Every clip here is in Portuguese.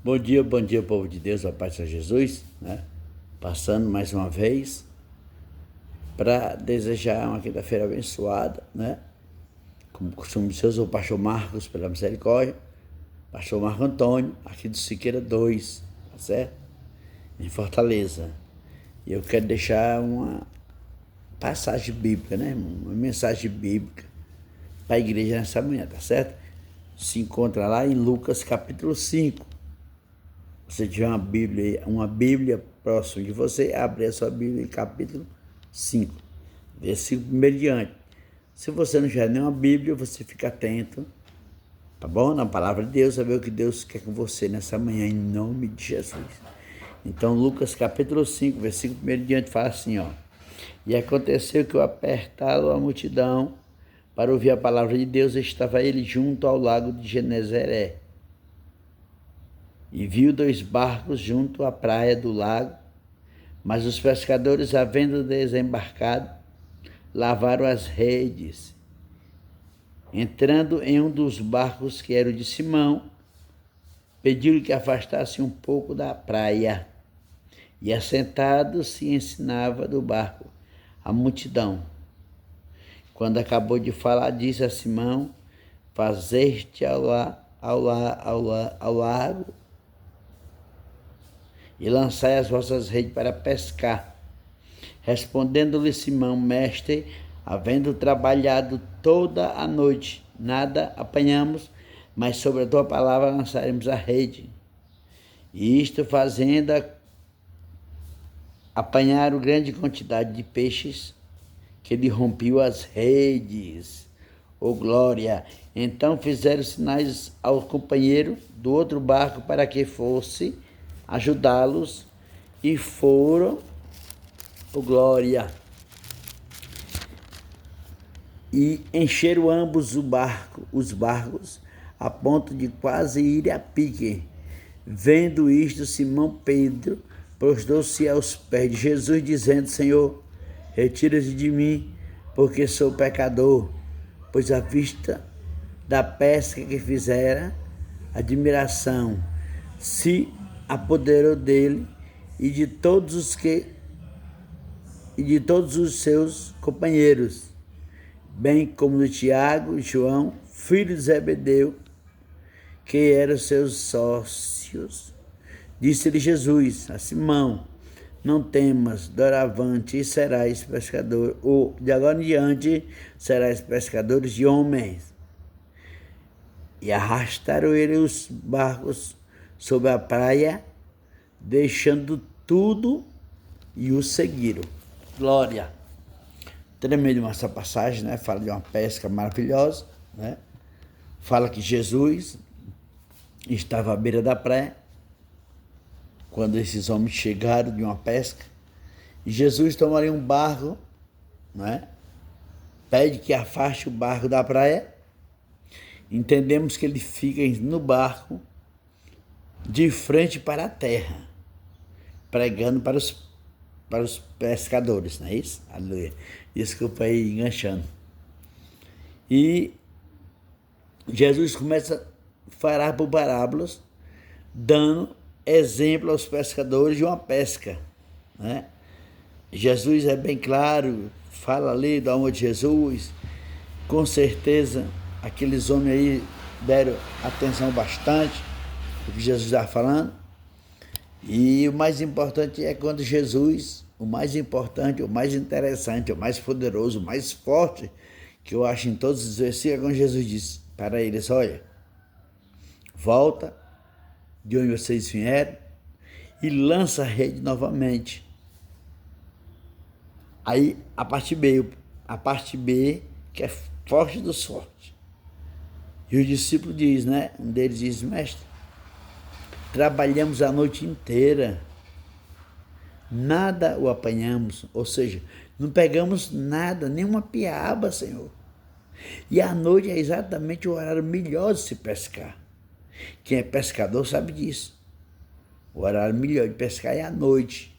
Bom dia, povo de Deus, a paz de Jesus, né? Passando mais uma vez para desejar uma quinta-feira abençoada, né? Como costume ser, eu sou o pastor Marcos, pela misericórdia, pastor Marco Antônio, aqui do Siqueira 2, tá certo? Em Fortaleza. E eu quero deixar uma passagem bíblica, né, irmão? Uma mensagem bíblica para a igreja nessa manhã, tá certo? Se encontra lá em Lucas capítulo 5. Você tiver uma Bíblia próxima de você, abre a sua Bíblia em capítulo 5, versículo 1 diante. Se você não tiver nenhuma Bíblia, você fica atento, tá bom? Na palavra de Deus, saber o que Deus quer com você nessa manhã, em nome de Jesus. Então, Lucas capítulo 5, versículo 1 diante, fala assim, ó. E aconteceu que, ao apertá-lo a multidão para ouvir a palavra de Deus, estava ele junto ao lago de Genezaré. E viu 2 barcos junto à praia do lago, mas os pescadores, havendo desembarcado, lavaram as redes. Entrando em um dos barcos, que era o de Simão, pediu-lhe que afastasse um pouco da praia. E assentado se ensinava do barco a multidão. Quando acabou de falar, disse a Simão: Fazer-te ao lago e lançai as vossas redes para pescar. Respondendo-lhe Simão: Mestre, havendo trabalhado toda a noite, nada apanhamos, mas sobre a tua palavra lançaremos a rede. E isto fazendo, apanharam grande quantidade de peixes, que lhe rompiu as redes. Oh, glória! Então fizeram sinais ao companheiro do outro barco para que fosse ajudá-los, e foram, oh, glória! E encheram ambos os barcos, a ponto de quase ir a pique. Vendo isto, Simão Pedro prostrou-se aos pés de Jesus, dizendo: Senhor, retira-te de mim, porque sou pecador. Pois à vista da pesca que fizera, admiração se apoderou dele e de todos os seus companheiros, bem como de Tiago e João, filho de Zebedeu, que eram seus sócios. Disse-lhe Jesus a Simão: Não temas, doravante serás pescador, ou de agora em diante serás pescadores de homens. E arrastaram ele os barcos sobre a praia, deixando tudo, e o seguiram. Glória! Tremendo essa passagem, né? Fala de uma pesca maravilhosa, né? Fala que Jesus estava à beira da praia quando esses homens chegaram de uma pesca, e Jesus tomaria um barco, né? Pede que afaste o barco da praia. Entendemos que ele fica no barco, de frente para a terra, pregando para os pescadores, não é isso? Aleluia. Desculpa aí, enganchando. E Jesus começa a falar por parábolas, dando exemplo aos pescadores de uma pesca, né? Jesus é bem claro, fala ali do amor de Jesus. Com certeza, aqueles homens aí deram atenção bastante ao que Jesus estava falando. E o mais importante é quando Jesus, o mais importante, o mais interessante, o mais poderoso, o mais forte, que eu acho em todos os versículos, é quando Jesus disse para eles: olha, volta de onde vocês vieram e lança a rede novamente. Aí a parte B, que é forte dos fortes. E o discípulo diz, né? Um deles diz: Mestre, trabalhamos a noite inteira, nada o apanhamos, ou seja, não pegamos nada, nenhuma piaba, Senhor. E a noite é exatamente o horário melhor de se pescar. Quem é pescador sabe disso. O horário melhor de pescar é à noite.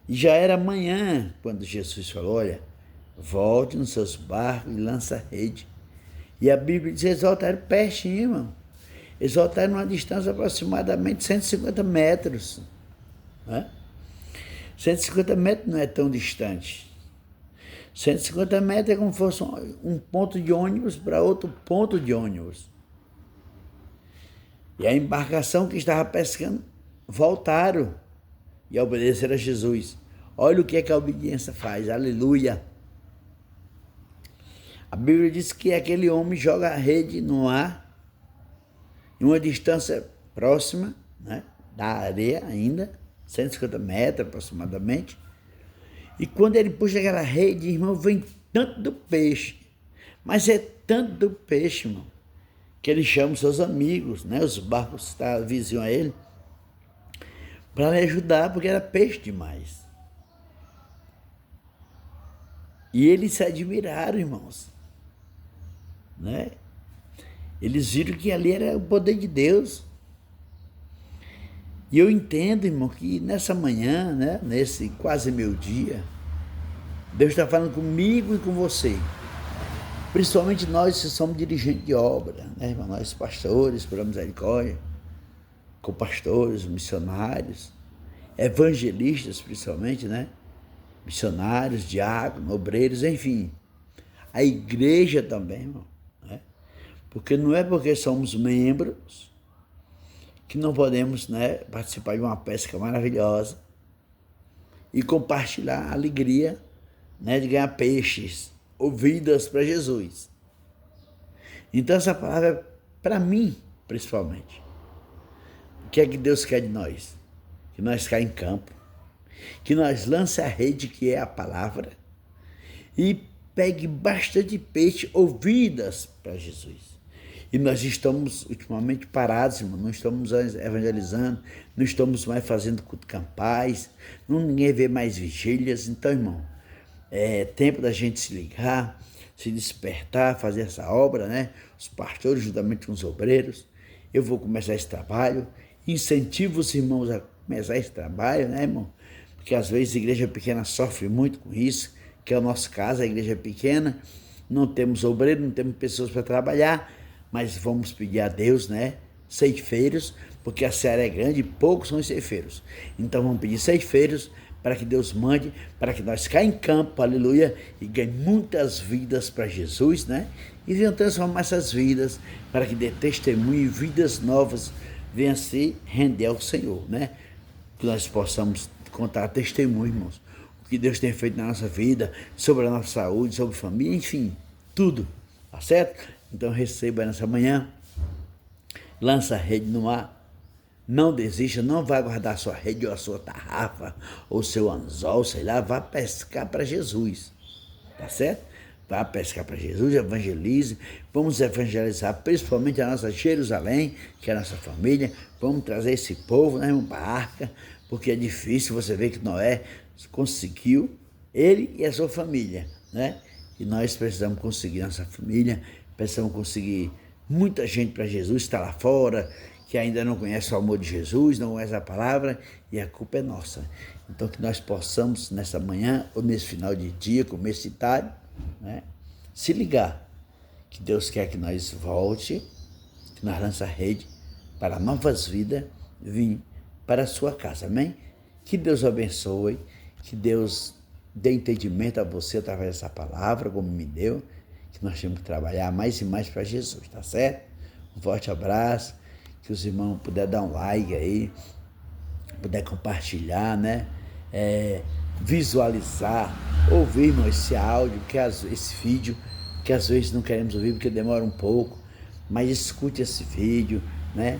E já era manhã quando Jesus falou: olha, volte nos seus barcos e lança a rede. E a Bíblia diz: eles voltaram pertinho, irmão. Eles voltaram numa distância de aproximadamente 150 metros. Né? 150 metros não é tão distante. 150 metros é como se fosse um ponto de ônibus para outro ponto de ônibus. E a embarcação que estava pescando voltaram e obedeceram a Jesus. Olha o que é que a obediência faz. Aleluia! A Bíblia diz que aquele homem joga a rede no ar, em uma distância próxima, né, da areia ainda, 150 metros aproximadamente. E quando ele puxa aquela rede, irmão, vem tanto do peixe. Mas é tanto do peixe, irmão, que ele chama os seus amigos, né, os barcos que vizinhos a ele, para lhe ajudar, porque era peixe demais. E eles se admiraram, irmãos. Né? Eles viram que ali era o poder de Deus. E eu entendo, irmão, que nessa manhã, né, nesse quase meio-dia, Deus está falando comigo e com você. Principalmente nós que somos dirigentes de obra, né, irmão? Nós pastores, pela misericórdia, co-pastores, missionários, evangelistas principalmente, né? Missionários, diáconos, obreiros, enfim. A igreja também, irmão. Né? Porque não é porque somos membros que não podemos, né, participar de uma pesca maravilhosa e compartilhar a alegria, né, de ganhar peixes ou vidas para Jesus. Então essa palavra é para mim, principalmente. O que é que Deus quer de nós? Que nós caia em campo, que nós lance a rede, que é a palavra, e pegue bastante peixe ou vidas para Jesus. E nós estamos ultimamente parados, irmão, não estamos evangelizando, não estamos mais fazendo culto campais, ninguém vê mais vigílias. Então, irmão, é tempo da gente se ligar, se despertar, fazer essa obra, né? Os pastores, juntamente com os obreiros. Eu vou começar esse trabalho, incentivo os irmãos a começar esse trabalho, né, irmão? Porque às vezes a igreja pequena sofre muito com isso, que é o nosso caso, a igreja pequena, não temos obreiro, não temos pessoas para trabalhar, mas vamos pedir a Deus, né, ceifeiros, porque a seara é grande e poucos são os ceifeiros. Então vamos pedir ceifeiros para que Deus mande, para que nós caia em campo, aleluia, e ganhe muitas vidas para Jesus, né, e venham transformar essas vidas, para que dê testemunho e vidas novas venham se render ao Senhor, né, que nós possamos contar testemunho, irmãos, o que Deus tem feito na nossa vida, sobre a nossa saúde, sobre a família, enfim, tudo, tá certo? Então receba nessa manhã, lança a rede no mar, não desista, não vá guardar a sua rede ou a sua tarrafa, ou seu anzol, sei lá, vá pescar para Jesus, tá certo? Vá pescar para Jesus, evangelize, vamos evangelizar principalmente a nossa Jerusalém, que é a nossa família, vamos trazer esse povo, né, para a arca, porque é difícil, você ver que Noé conseguiu, ele e a sua família, né? E nós precisamos conseguir nossa família, precisamos conseguir muita gente para Jesus, está lá fora, que ainda não conhece o amor de Jesus, não conhece a palavra, e a culpa é nossa. Então que nós possamos, nessa manhã, ou nesse final de dia, começo de tarde, né, se ligar, que Deus quer que nós volte, que nós lança a rede para novas vidas, vir para a sua casa, amém? Que Deus abençoe, que Deus dê entendimento a você através dessa palavra, como me deu, que nós temos que trabalhar mais e mais para Jesus, tá certo? Um forte abraço, que os irmãos puderem dar um like aí, puder compartilhar, né? Visualizar, ouvir, irmão, esse áudio, esse vídeo, que às vezes não queremos ouvir porque demora um pouco, mas escute esse vídeo, né?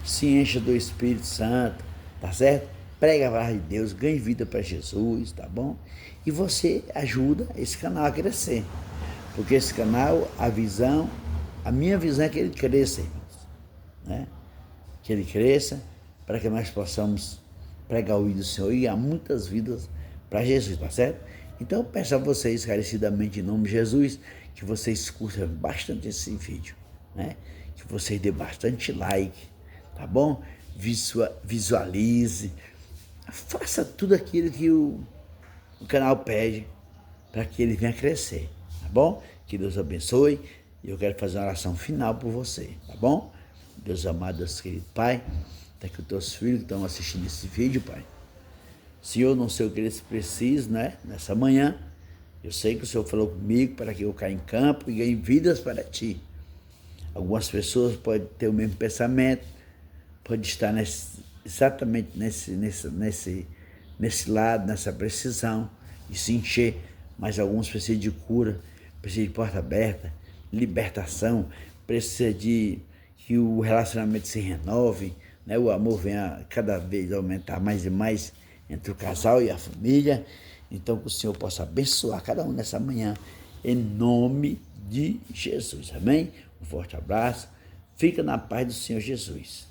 Se encha do Espírito Santo, tá certo? Prega a palavra de Deus, ganhe vida para Jesus, tá bom? E você ajuda esse canal a crescer, porque esse canal, a minha visão é que ele cresça, irmãos, né? Que ele cresça, para que nós possamos pregar o vídeo do Senhor e há muitas vidas para Jesus, tá certo? Então eu peço a vocês, encarecidamente, em nome de Jesus, que vocês curtam bastante esse vídeo, né? Que vocês dêem bastante like, tá bom? Visualize, faça tudo aquilo que o canal pede para que ele venha crescer, tá bom? Que Deus abençoe e eu quero fazer uma oração final por você, tá bom? Deus amado, Deus querido Pai, até que os teus filhos que estão assistindo esse vídeo, Pai. Senhor, não sei o que eles precisam, né? Nessa manhã, eu sei que o Senhor falou comigo para que eu caia em campo e ganhe vidas para Ti. Algumas pessoas podem ter o mesmo pensamento, podem estar exatamente nesse lado, nessa precisão, de se encher, mas alguns precisam de cura, precisam de porta aberta, libertação, precisa de que o relacionamento se renove, né? O amor venha cada vez aumentar mais e mais entre o casal e a família. Então que o Senhor possa abençoar cada um nessa manhã, em nome de Jesus, amém? Um forte abraço, fica na paz do Senhor Jesus.